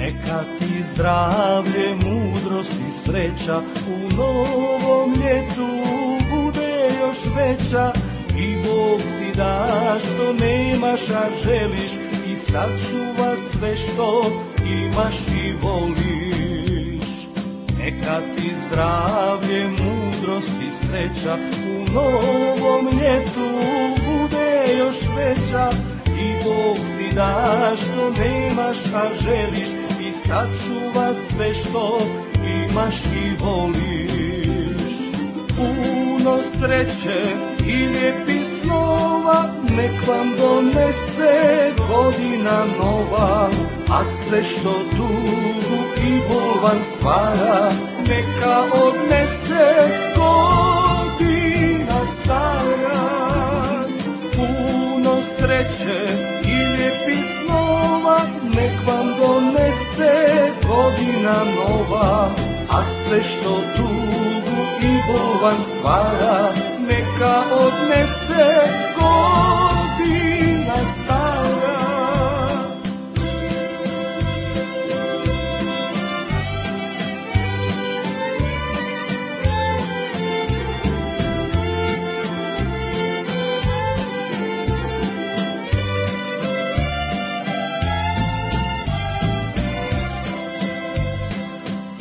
Neka ti zdravlje, mudrost i sreća u novom ljetu bude još veća. I Bog ti da što nemaš, a želiš, i sačuva sve što imaš i voliš. Neka ti zdravlje, mudrost i sreća u novom ljetu bude još veća. I Bog ti da što nemaš, a želiš, i sačuva sve što imaš i voliš. Puno sreće i lijepih snova nek vam donese godina nova, a sve što tugu i bol vam stvara neka odnese godina stara. Puno sreće i lijepih snova nek vam donese godina nova, a sve što tugu i bol vam stvara neka odnese godina stara.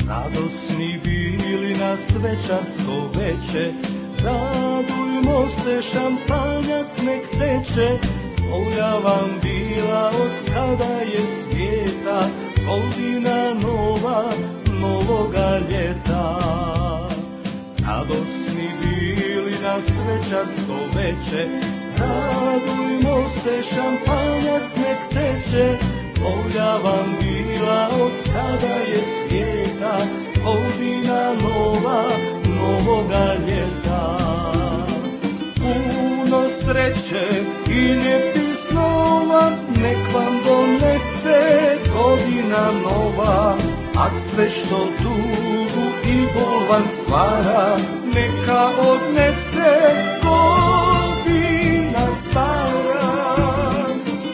Radosni bili na svečarsko veče, radujmo se, šampanjac nek teče. Volja vam bila od kada je svijeta, godina nova, novoga ljeta. Radosni bili na svečarsko veče, radujmo se, šampanjac nek teče. Volja vam bila od kada je svijeta, godina nova, novoga ljeta. Puno sreće i lijepih snova nek vam donese godina nova, a sve što tugu i bol vam stvara neka odnese godina stara.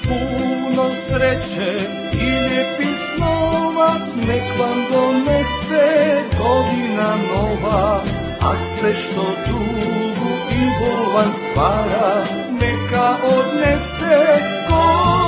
Puno sreće i lijepih snova nek vam donese godina nova, a sve što tugu i bol vam stvara neka odnese godina.